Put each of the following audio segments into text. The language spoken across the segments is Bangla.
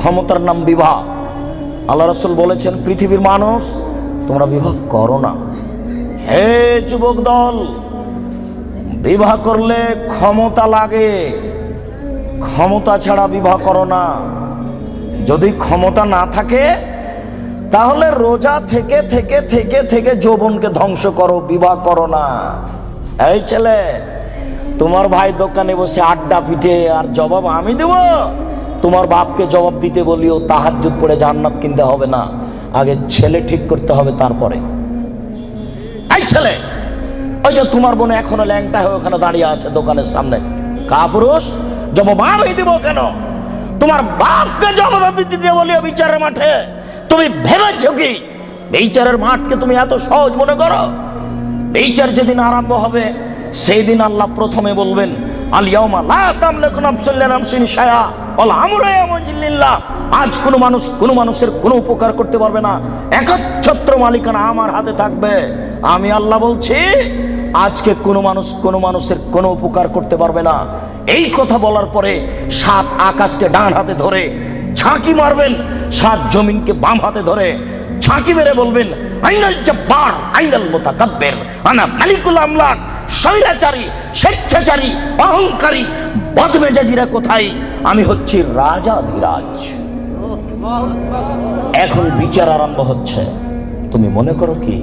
ক্ষমতার নাম বিবাহ। আল্লাহ রাসূল বলেছেন, পৃথিবীর মানুষ তোমরা বিবাহ করো না। হে যুবক দল, বিবাহ করলে ক্ষমতা লাগে, ক্ষমতা ছাড়া বিবাহ করো না। যদি ক্ষমতা না থাকে তাহলে রোজা থেকে থেকে থেকে থেকে যৌবনকে ধ্বংস করো, বিবাহ করো না। এই ছেলে, তোমার ভাই দোকানে বসে আড্ডা পিটে আর জবাব আমি দেব? তোমার বাপকে জবাব দিতে বলিও, তাহাজ্জুদ পড়ে জান্নাত কিনতে হবে না, আগে ছেলে ঠিক করতে হবে তারপরে। এই ছেলে, ওই যে তোমার বোন এখনো ল্যাংটা হয়ে ওখানে দাঁড়িয়ে আছে দোকানের সামনে, কাপুরুষ, জবাব আমি দেব কেন? তোমার বাপকে জবাব দিতে বলিও বিচারের মাঠে। তুমি ভেবেছো কি বিচারের মাঠকে তুমি এত সহজ মনে করো? বিচার যেদিন আরম্ভ হবে সেই দিন আল্লাহ প্রথমে বলবেন, আল ইয়াউমা লা তামলিকু নাফসুন লিনাফসিন শাইআ ওয়াল আমরু ইয়াউমাইযিন লিল্লাহ। আজ কোনো মানুষ কোনো মানুষের কোনো উপকার করতে পারবে না, একচ্ছত্র মালিকানা আমার হাতে থাকবে। আমি আল্লাহ বলছি, আজকে কোনো মানুষ কোনো মানুষের কোনো উপকার করতে পারবে না। এই কথা বলার পরে 7 আকাশকে ডান হাতে ধরে ঝাঁকি মারবেন, 7 জমিনকে বাম হাতে ধরে ঝাঁকি মেরে বলবেন, আইনাল জব্বার আইনাল মুতাকাব্বির আনা মালিকুল আমলাক। স্বৈরাচারী, স্বেচ্ছাচারী, অহংকারী, বদমেজাজিরা কোথায়? আমি হচ্ছি রাজাধিরাজ। এখন বিচার আরম্ভ হচ্ছে। তুমি মনে করো কি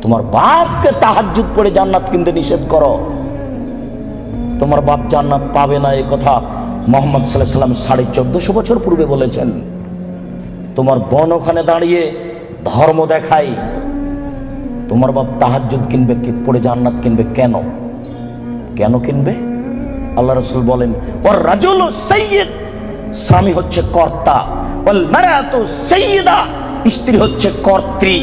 তোমার বাপকে তাহাজ্জুদ পড়ে জান্নাত কিনতে নিষেধ করো? তোমার বাপ জান্নাত পাবে না, এই কথা মুহাম্মদ সাল্লাল্লাহু আলাইহি ওয়াসাল্লাম 1450 বছর পূর্বে বলেছেন। তোমার বোন ওখানে দাঁড়িয়ে ধর্ম দেখাই, তোমার বাপ তাহাজ্জুদ কিনবে পড়ে জান্নাত কিনবে কেন? কেন কিনবে? আল্লাহ রাসূল বলেন, ওয়ার রাজুলু সাইয়্যিদ, স্বামী হচ্ছে কর্তা, ওয়াল মারাতু সাইয়্যিদা, স্ত্রী হচ্ছে কর্ত্রী।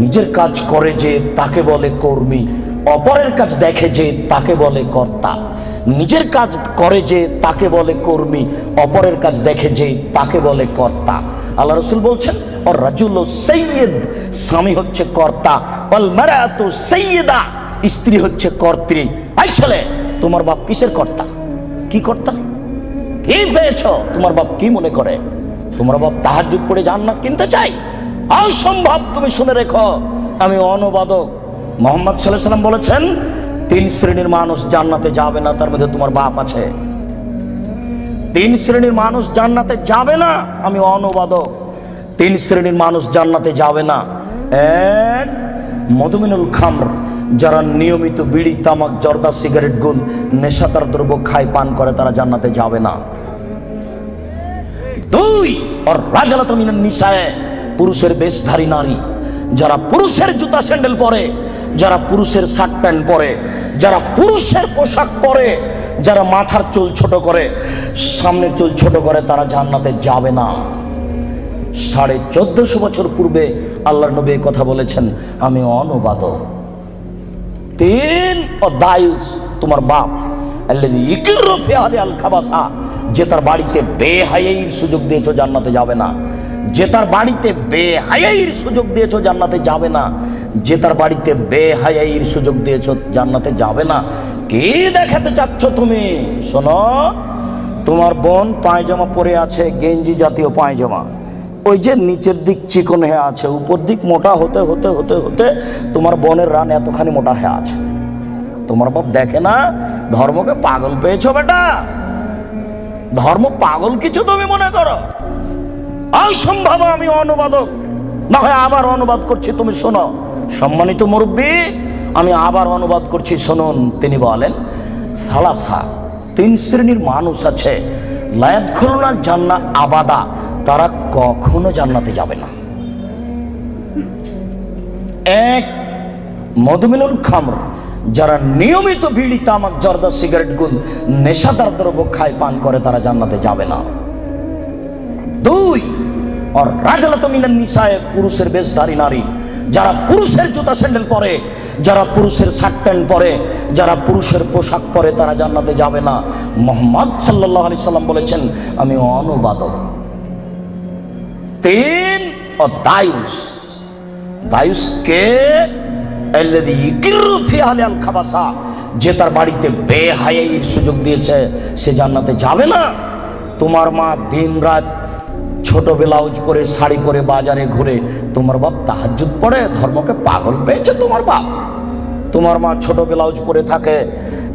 নিজের কাজ করে যে তাকে বলে কর্মী, অপরের কাজ দেখে যে তাকে বলে কর্তা। নিজের কাজ করে যে তাকে বলে কর্মী, অপরের কাজ দেখে যে তাকে বলে কর্তা। আল্লাহ রাসূল বলছেন, ওর রাজুলু সাইয়্যিদ, স্বামী হচ্ছে কর্তা, ওয়াল মারাতু সাইয়্যিদা, স্ত্রী হচ্ছে কর্ত্রী। এই ছেলে, তোমার বাপ কিসের কর্তা? কি কর্তা? কি পেয়েছ? তোমার বাপ কি মনে করে? তোমার বাপ তাহাজ্জুদ পড়ে জান্নাত কিনতে চাই? অসম্ভব। তুমি শুনে রেখো, আমি অনুবাদক। মুহাম্মদ সাল্লাল্লাহু আলাইহি ওয়াসাল্লাম বলেছেন, 3 শ্রেণীর মানুষ জান্নাতে যাবে না, তার মধ্যে তোমার বাপ আছে। 3 শ্রেণীর মানুষ জান্নাতে যাবে না, আমি অনুবাদক। 3 শ্রেণীর মানুষ জান্নাতে যাবে না। 1, মদমিনুল খামর, যারা নিয়মিত বিড়ি, তামাক, জর্দা, সিগারেট, গুল, নেশাদার দ্রব্য খায়, পান করে, তারা জান্নাতে যাবে না। 2, আর রাজালাতু মিনান নিসায়ে, পুরুষের বেশধারী নারী, যারা পুরুষের জুতা স্যান্ডেল পরে, যারা পুরুষের শার্ট প্যান্ট পরে, যারা পুরুষের পোশাক পরে, যারা মাথার চুল ছোট করে, সামনের চুল ছোট করে, তারা জান্নাতে যাবে না। 1450 বছর পূর্বে আল্লাহর নবী কথা বলেছেন, আমি অনুবাদক। 3, ও দায়ুস, তোমার বাপ, আল্লাযী ইকিরু ফি আহলি আল খাবাসা, যে তার বাড়িতে বেহায়াইর সুযোগ দিয়েছো, জান্নাতে যাবে না। যে তার বাড়িতে বেহায়াইর সুযোগ দিয়েছো, জান্নাতে যাবে না। যে তার বাড়িতে বেহায়াইর সুযোগ দিয়েছো, জান্নাতে যাবে না। কি দেখাতে চাচ্ছ তুমি? শোনো, তোমার বোন পায়জামা পরে আছে, গেঞ্জি জাতীয় পায়জামা, ওই যে নিচের দিক চিকন হয়ে আছে, উপর দিক মোটা হতে হতে হতে হতে তোমার বোনের রান এতখানি মোটা হয়ে আছে। তোমার বাপ দেখে না ধর্মকে পাগল পেয়েছো? বেটা, ধর্ম পাগল কিছু তুমি মনে করো? অসম্ভব। আমি অনুবাদক, না হয় আবার অনুবাদ করছি, তুমি শোনো। সম্মানিত মুরব্বী, আমি আবার অনুবাদ করছি, শুনুন। তিনি বলেন, সালাসা, 3 শ্রেণীর মানুষ আছে, লা ইয়াদখুলুনাল জান্নাহ আবাদা, তারা কখনো জান্নাতে যাবে না। 1, মদমিনুল খামর, যারা নিয়মিত বিড়ি, তামাক, জর্দা, সিগারেট, গুল, নেশাদার দ্রব্য খায়, পান করে, তারা জান্নাতে যাবে না। 2, আর রাজালাতু মিনান নিসায়ে, পুরুষের বেশধারী নারী, যারা পুরুষের জুতা স্যান্ডেল পরে, যারা পুরুষের শার্ট প্যান্ট পরে, যারা পুরুষের পোশাক পরে, তারা জান্নাতে যাবে না। মুহাম্মদ সাল্লাল্লাহু আলাইহি সাল্লাম বলেছেন, আমি অনুবাদক। 3, ও দায়ুস, দায়ুস কে? আল্লাযী ইকিরু ফি আহলি আল খাবাসা, যে তার বাড়িতে বেহায়াইর সুযোগ দিয়েছে, সে জান্নাতে যাবে না। তোমার মা দিন রাত ছোট ব্লাউজ পরে শাড়ি পরে বাজারে ঘুরে, তোমার বাপ তাহাজ্জুদ পড়ে, ধর্মকে পাগল পেয়েছে তোমার বাপ। তোমার মা ছোট ব্লাউজ পরে থাকে,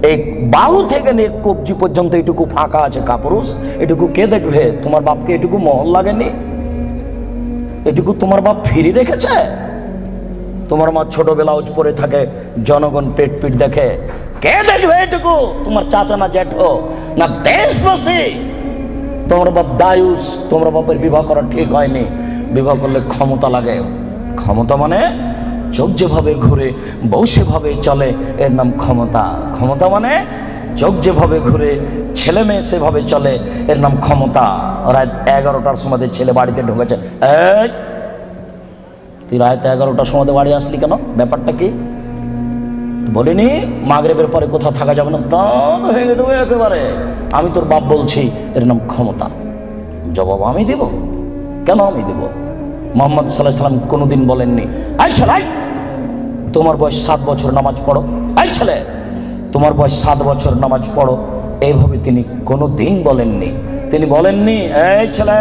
এই বাহু থেকে নিয়ে কবজি পর্যন্ত এটুকু ফাঁকা আছে কাপুরুষ, এটুকু কে দেখবে? তোমার বাপকে এটুকু মহল লাগেনি? এটুকু তোমার বাপ ফিরে রেখেছে? তোমার মা ছোট ব্লাউজ পরে থাকে, জনগণ পেট পিট দেখে, কে দেখবে এটুকু? তোমার চাচা না জ্যাঠো না দেশবাসী? তোমার বাপ দায়ুস, তোমার বাপের বিবাহ করা ঠিক হয়নি, বিবাহ করলে ক্ষমতা লাগে। ক্ষমতা মানে চোখ যেভাবে ঘুরে বউ সেভাবে চলে, এর নাম ক্ষমতা। ক্ষমতা মানে চোখ যেভাবে ঘুরে ছেলে মেয়ে সেভাবে চলে, এর নাম ক্ষমতা। রাত 11টার সময় ছেলে বাড়িতে ঢুকেছে, এই তুই রাত 11টার সময় বাড়ি আসলি কেন? ব্যাপারটা কি? বলিনি মাগরিবের পরে কোথাও থাকা যাবে না? দাঁত ভেঙে দেবো একেবারে। আমি তোর বাপ বলছি, এর নাম ক্ষমতা। জবাব আমি দেব? কেন আমি দেব? মুহাম্মদ সাল্লাল্লাহু আলাইহি সাল্লাম কোনোদিন বলেননি, এই ছেলে তোমার বয়স 7 বছর নামাজ পড়ো, এই ছেলে তোমার বয়স 7 বছর নামাজ পড়ো, এইভাবে তিনি কোনোদিন বলেননি। তিনি বলেননি, এই ছেলে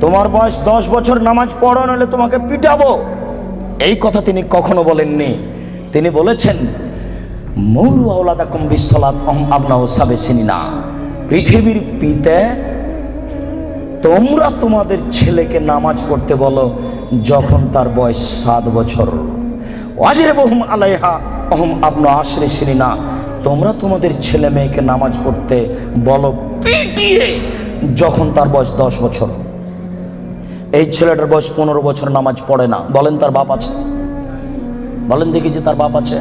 তোমার বয়স 10 বছর নামাজ পড়ো, নাহলে তোমাকে পিটাবো, এই কথা তিনি কখনো বলেননি। তিনি বলেছেন, মুরু আওলাদাকুম বিসসালাত আবনাউ সাবে সিনিনা, পৃথিবীর পিতা তোমরা তোমাদের ছেলেকে নামাজ পড়তে বলো যখন তার বয়স 7 বছর। ওয়াজিবুহুম আলাইহা ওহুম আবনা আশরি সিনিনা, তোমরা তোমাদের ছেলে মেয়েকে নামাজ পড়তে বলো পিটিয়ে যখন তার বয়স 10 বছর। এই ছেলেটার বয়স 15 বছর নামাজ পড়ে না, বলেন তার বাপ আছে? বলেন দেখি যে তার বাপ আছে?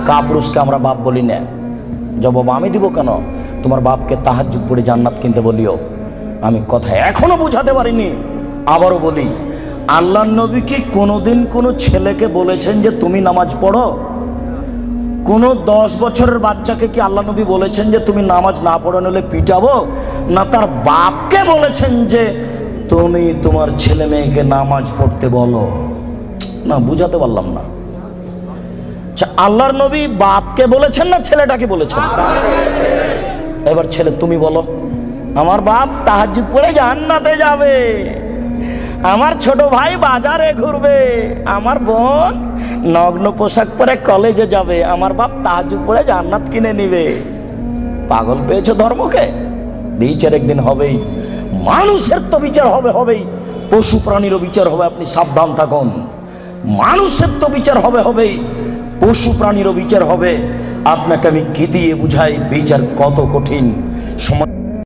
কাপুরুষকে আমরা বাপ বলি না। জবাব আমি দিব কেন? তোমার বাপকে তাহাজ্জুদ পড়ে জান্নাত কিনতে বলিও। আমি কথা এখনো বুঝাতে পারিনি, আবারও বলি, আল্লাহর নবী কি কোনোদিন কোনো ছেলেকে বলেছেন যে তুমি নামাজ পড়ো? কোন 10 বছরের বাচ্চাকে কি আল্লাহ নবী বলেছেন যে তুমি নামাজ না পড়ো নাহলে পিটাবো? না তার বাপকে বলেছেন যে তুমি তোমার ছেলে মেয়েকে নামাজ পড়তে বলো? না, বুঝাতে পারলাম না। আল্লাহর নবী বাপকে বলেছেন না ছেলেটাকে বলেছেন? এবার ছেলে তুমি বলো, আমার বাপ তাহাজ্জুদ পড়ে জান্নাতে যাবে, আমার ছোট ভাই বাজারে ঘুরবে, আমার বোন নগ্ন পোশাক পরে কলেজে যাবে, আমার বাপ তাহাজ্জুদ পড়ে জান্নাত কিনে নিবে। পাগল পেয়েছো ধর্মকে? বিচার একদিন হবেই। মানুষের তো বিচার হবেই, পশু প্রাণীরও বিচার হবে, আপনি সাবধান থাকুন। মানুষের তো বিচার হবেই, পশু প্রাণীরও বিচার হবে। আপনাকে আমি কি দিয়ে বুঝাই বিচার কত কঠিন।